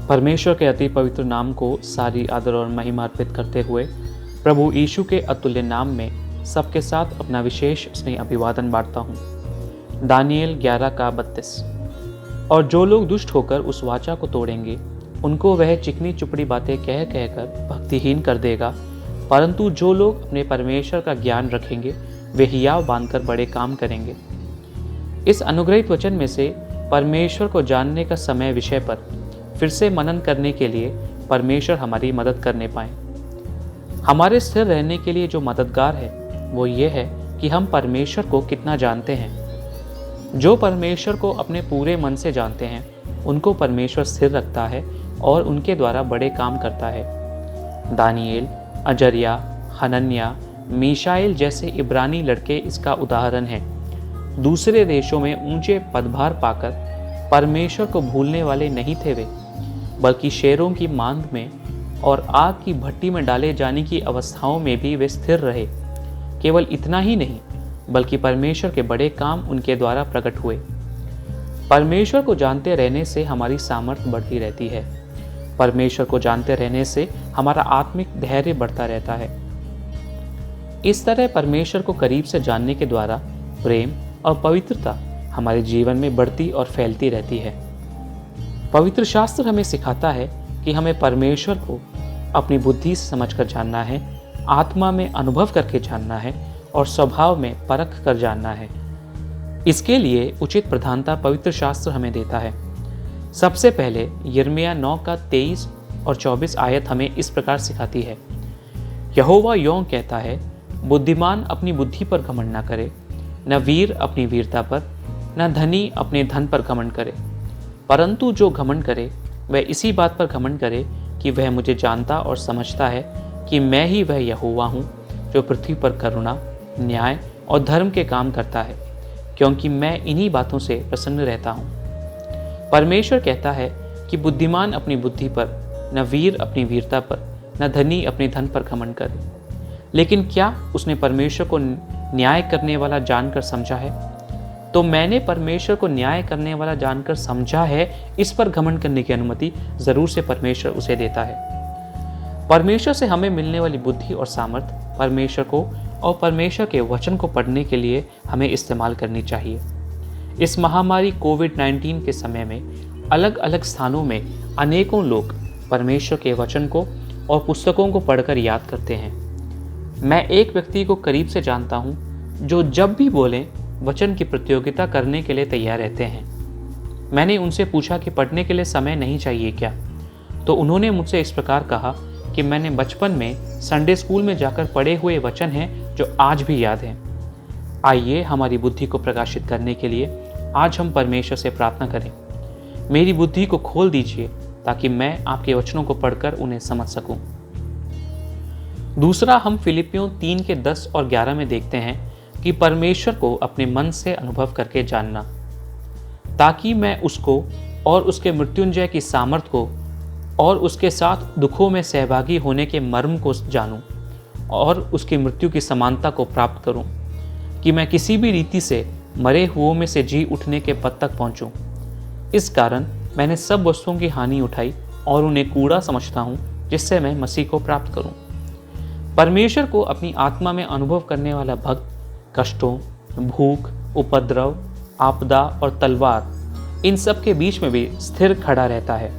परमेश्वर के अति पवित्र नाम को सारी आदर और महिमा अर्पित करते हुए प्रभु यीशु के अतुल्य नाम में सबके साथ अपना विशेष स्नेह अभिवादन बांटता हूँ। दानिएल 11:32। और जो लोग दुष्ट होकर उस वाचा को तोड़ेंगे उनको वह चिकनी चुपड़ी बातें कह कहकर भक्तिहीन कर देगा, परंतु जो लोग अपने परमेश्वर का ज्ञान रखेंगे वे हियाव बांधकर बड़े काम करेंगे। इस अनुग्रहित वचन में से परमेश्वर को जानने का समय विषय पर फिर से मनन करने के लिए परमेश्वर हमारी मदद करने पाए। हमारे स्थिर रहने के लिए जो मददगार है वो ये है कि हम परमेश्वर को कितना जानते हैं। जो परमेश्वर को अपने पूरे मन से जानते हैं उनको परमेश्वर स्थिर रखता है और उनके द्वारा बड़े काम करता है। दानिएल, अजर्या, हनन्या, मीशाएल जैसे इब्रानी लड़के इसका उदाहरण हैं। दूसरे देशों में ऊंचे पदभार पाकर परमेश्वर को भूलने वाले नहीं थे वे, बल्कि शेरों की मांद में और आग की भट्टी में डाले जाने की अवस्थाओं में भी वे स्थिर रहे। केवल इतना ही नहीं बल्कि परमेश्वर के बड़े काम उनके द्वारा प्रकट हुए। परमेश्वर को जानते रहने से हमारी सामर्थ्य बढ़ती रहती है। परमेश्वर को जानते रहने से हमारा आत्मिक धैर्य बढ़ता रहता है। इस तरह परमेश्वर को करीब से जानने के द्वारा प्रेम और पवित्रता हमारे जीवन में बढ़ती और फैलती रहती है। पवित्र शास्त्र हमें सिखाता है कि हमें परमेश्वर को अपनी बुद्धि से समझकर जानना है, आत्मा में अनुभव करके जानना है और स्वभाव में परख कर जानना है। इसके लिए उचित प्रधानता पवित्र शास्त्र हमें देता है। सबसे पहले यिर्मयाह 9:23 और 24 आयत हमें इस प्रकार सिखाती है। यहोवा यों कहता है, बुद्धिमान अपनी बुद्धि पर घमंड न करे, न वीर अपनी वीरता पर, न धनी अपने धन पर घमंड करे, परंतु जो घमंड करे वह इसी बात पर घमंड करे कि वह मुझे जानता और समझता है कि मैं ही वह यहोवा हूँ जो पृथ्वी पर करुणा, न्याय और धर्म के काम करता है, क्योंकि मैं इन्हीं बातों से प्रसन्न रहता हूँ। परमेश्वर कहता है कि बुद्धिमान अपनी बुद्धि पर, न वीर अपनी वीरता पर, न धनी अपने धन पर घमंड करे। लेकिन क्या उसने परमेश्वर को न्याय करने वाला जानकर समझा है? तो मैंने परमेश्वर को न्याय करने वाला जानकर समझा है, इस पर घमंड करने की अनुमति जरूर से परमेश्वर उसे देता है। परमेश्वर से हमें मिलने वाली बुद्धि और सामर्थ्य परमेश्वर को और परमेश्वर के वचन को पढ़ने के लिए हमें इस्तेमाल करनी चाहिए। इस महामारी कोविड-19 के समय में अलग अलग स्थानों में अनेकों लोग परमेश्वर के वचन को और पुस्तकों को पढ़कर याद करते हैं। मैं एक व्यक्ति को करीब से जानता हूँ जो जब भी बोलें वचन की प्रतियोगिता करने के लिए तैयार रहते हैं। मैंने उनसे पूछा कि पढ़ने के लिए समय नहीं चाहिए क्या? तो उन्होंने मुझसे इस प्रकार कहा कि मैंने बचपन में संडे स्कूल में जाकर पढ़े हुए वचन हैं जो आज भी याद हैं। आइए हमारी बुद्धि को प्रकाशित करने के लिए आज हम परमेश्वर से प्रार्थना करें। मेरी बुद्धि को खोल दीजिए ताकि मैं आपके वचनों को पढ़कर उन्हें समझ सकूं। दूसरा, हम फिलिपियों 3:10 और 11 में देखते हैं कि परमेश्वर को अपने मन से अनुभव करके जानना, ताकि मैं उसको और उसके मृत्युंजय की सामर्थ को और उसके साथ दुखों में सहभागी होने के मर्म को जानूं और उसकी मृत्यु की समानता को प्राप्त करूं, कि मैं किसी भी रीति से मरे हुओं में से जी उठने के पद तक पहुंचूं। इस कारण मैंने सब वस्तुओं की हानि उठाई और उन्हें कूड़ा समझता हूं, जिससे मैं मसीह को प्राप्त करूं। परमेश्वर को अपनी आत्मा में अनुभव करने वाला भक्त कष्टों, भूख, उपद्रव, आपदा और तलवार इन सब के बीच में भी स्थिर खड़ा रहता है।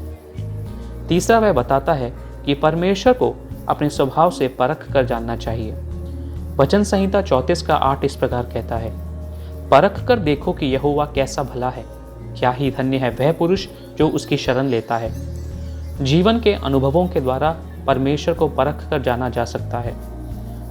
तीसरा, वह बताता है कि परमेश्वर को अपने स्वभाव से परख कर जानना चाहिए। वचन संहिता 34:8 इस प्रकार कहता है, परख कर देखो कि यहोवा कैसा भला है, क्या ही धन्य है वह पुरुष जो उसकी शरण लेता है। जीवन के अनुभवों के द्वारा परमेश्वर को परख कर जाना जा सकता है।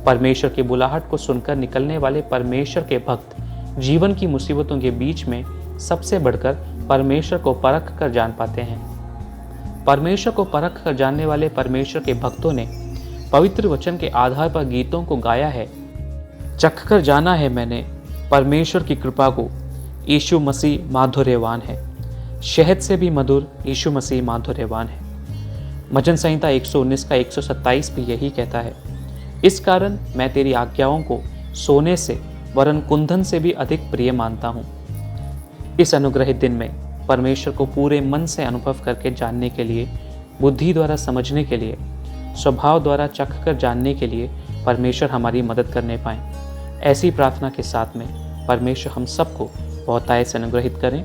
परमेश्वर की बुलाहट को सुनकर निकलने वाले परमेश्वर के भक्त जीवन की मुसीबतों के बीच में सबसे बढ़कर परमेश्वर को परख कर जान पाते हैं। परमेश्वर को परख कर जानने वाले परमेश्वर के भक्तों ने पवित्र वचन के आधार पर गीतों को गाया है। चख कर जाना है मैंने परमेश्वर की कृपा को, यीशु मसीह माधुर्यवान है, शहद से भी मधुर यीशु मसीह माधुर्यवान है। वचन संहिता 119:127 भी यही कहता है, इस कारण मैं तेरी आज्ञाओं को सोने से वरन कुंदन से भी अधिक प्रिय मानता हूँ। इस अनुग्रहित दिन में परमेश्वर को पूरे मन से अनुभव करके जानने के लिए, बुद्धि द्वारा समझने के लिए, स्वभाव द्वारा चख कर जानने के लिए परमेश्वर हमारी मदद करने पाएँ। ऐसी प्रार्थना के साथ में परमेश्वर हम सबको बहुतायत से अनुग्रहित करें।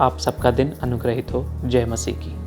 आप सबका दिन अनुग्रहित हो। जय मसीह की।